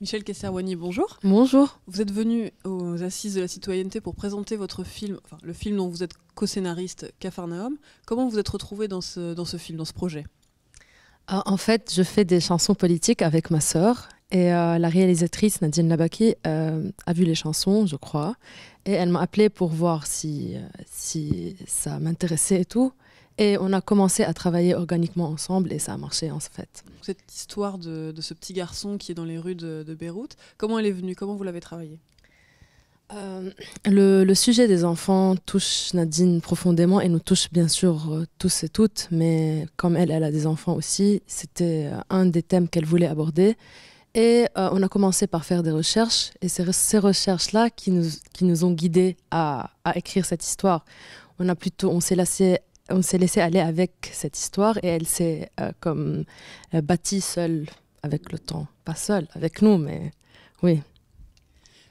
Michel Kesserwani, bonjour. Bonjour. Vous êtes venu aux Assises de la citoyenneté pour présenter votre film, enfin le film dont vous êtes co-scénariste, Capharnaüm. Comment vous êtes retrouvé dans ce film, dans ce projet? En fait, je fais des chansons politiques avec ma sœur et la réalisatrice Nadine Labaki a vu les chansons, je crois, et elle m'a appelée pour voir si ça m'intéressait et tout. Et on a commencé à travailler organiquement ensemble et ça a marché en fait. Cette histoire de ce petit garçon qui est dans les rues de Beyrouth, comment elle est venue? Comment vous l'avez travaillée? Le sujet des enfants touche Nadine profondément et nous touche bien sûr tous et toutes, mais comme elle a des enfants aussi, c'était un des thèmes qu'elle voulait aborder. Et on a commencé par faire des recherches et ces recherches-là qui nous ont guidés à écrire cette histoire. On s'est laissé aller avec cette histoire et elle s'est bâtie seule avec le temps. Pas seule, avec nous, mais oui.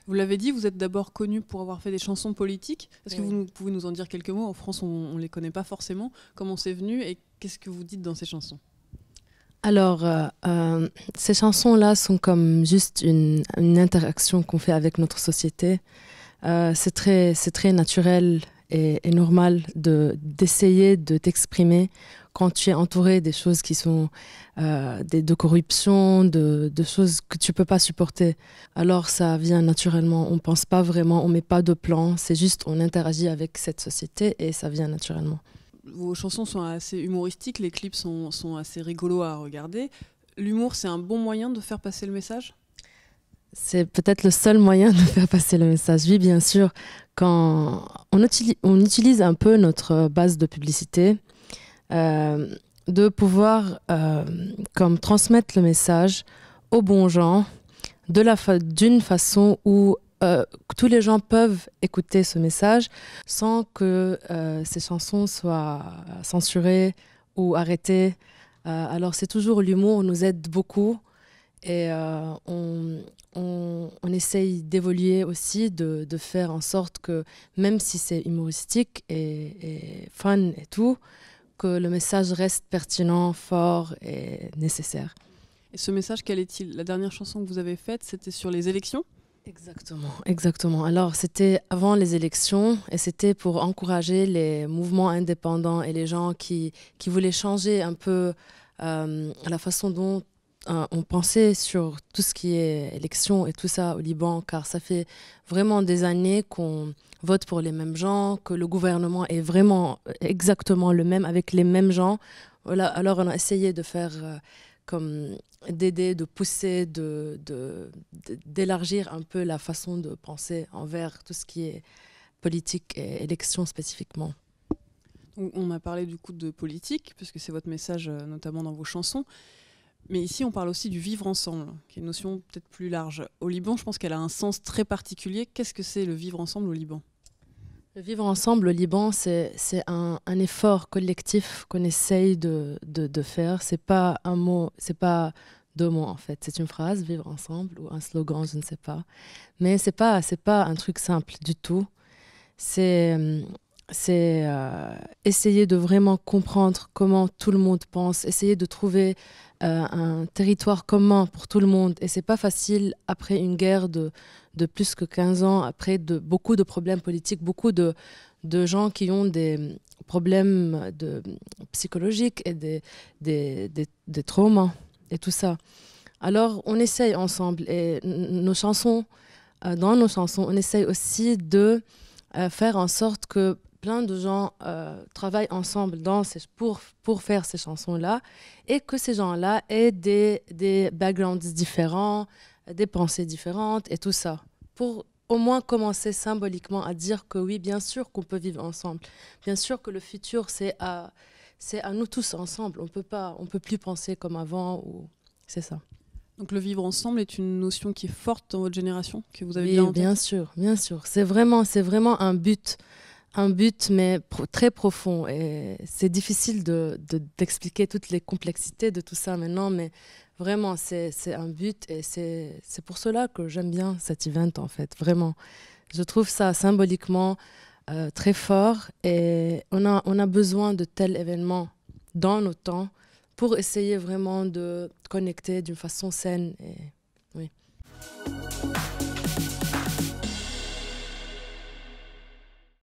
Vous l'avez dit, vous êtes d'abord connu pour avoir fait des chansons politiques. Est-ce que Oui. vous pouvez nous en dire quelques mots? En France, on ne les connaît pas forcément. Comment c'est venu et qu'est-ce que vous dites dans ces chansons? Alors, ces chansons-là sont comme juste une interaction qu'on fait avec notre société. C'est très naturel et normal d'essayer de t'exprimer quand tu es entouré des choses qui sont de corruption, de choses que tu peux pas supporter. Alors ça vient naturellement, on pense pas vraiment, on met pas de plan, c'est juste on interagit avec cette société et ça vient naturellement. Vos chansons sont assez humoristiques, les clips sont assez rigolos à regarder. L'humour, c'est un bon moyen de faire passer le message? C'est peut-être le seul moyen de faire passer le message. Oui, bien sûr, quand on utilise un peu notre base de publicité, de pouvoir comme transmettre le message aux bons gens d'une façon où tous les gens peuvent écouter ce message sans que ces chansons soient censurées ou arrêtées. Alors c'est toujours l'humour nous aide beaucoup et on essaye d'évoluer aussi, de faire en sorte que même si c'est humoristique et fun et tout, que le message reste pertinent, fort et nécessaire. Et ce message, quel est-il? La dernière chanson que vous avez faite, c'était sur les élections? Exactement, exactement. Alors, c'était avant les élections et c'était pour encourager les mouvements indépendants et les gens qui voulaient changer un peu la façon dont on pensait sur tout ce qui est élection et tout ça au Liban, car ça fait vraiment des années qu'on vote pour les mêmes gens, que le gouvernement est vraiment exactement le même avec les mêmes gens. Voilà, alors, on a essayé de faire comme d'aider, de pousser, d'élargir un peu la façon de penser envers tout ce qui est politique et élection spécifiquement. On a parlé du coup de politique, puisque c'est votre message notamment dans vos chansons. Mais ici, on parle aussi du vivre ensemble, qui est une notion peut-être plus large. Au Liban, je pense qu'elle a un sens très particulier. Qu'est-ce que c'est le vivre ensemble au Liban? Le vivre ensemble au Liban, c'est un effort collectif qu'on essaye de faire. C'est pas un mot, c'est pas deux mots en fait. C'est une phrase, vivre ensemble, ou un slogan, je ne sais pas. Mais c'est pas un truc simple du tout. C'est essayer de vraiment comprendre comment tout le monde pense, essayer de trouver un territoire commun pour tout le monde. Et c'est pas facile après une guerre de plus que 15 ans, après beaucoup de problèmes politiques, beaucoup de gens qui ont des problèmes psychologiques et des traumas et tout ça. Alors on essaye ensemble et dans nos chansons, on essaye aussi de faire en sorte que plein de gens travaillent ensemble pour faire ces chansons-là et que ces gens-là aient des backgrounds différents, des pensées différentes et tout ça. Pour au moins commencer symboliquement à dire que oui, bien sûr qu'on peut vivre ensemble. Bien sûr que le futur, c'est à nous tous ensemble. On peut plus penser comme avant. C'est ça. Donc le vivre ensemble est une notion qui est forte dans votre génération, que vous avez Oui, bien en tête? bien sûr, bien sûr. C'est vraiment un but, mais très profond. Et c'est difficile d'expliquer toutes les complexités de tout ça maintenant, mais vraiment, c'est un but et c'est pour cela que j'aime bien cet event, en fait, vraiment. Je trouve ça symboliquement très fort et on a besoin de tels événements dans nos temps pour essayer vraiment de connecter d'une façon saine. Et, oui.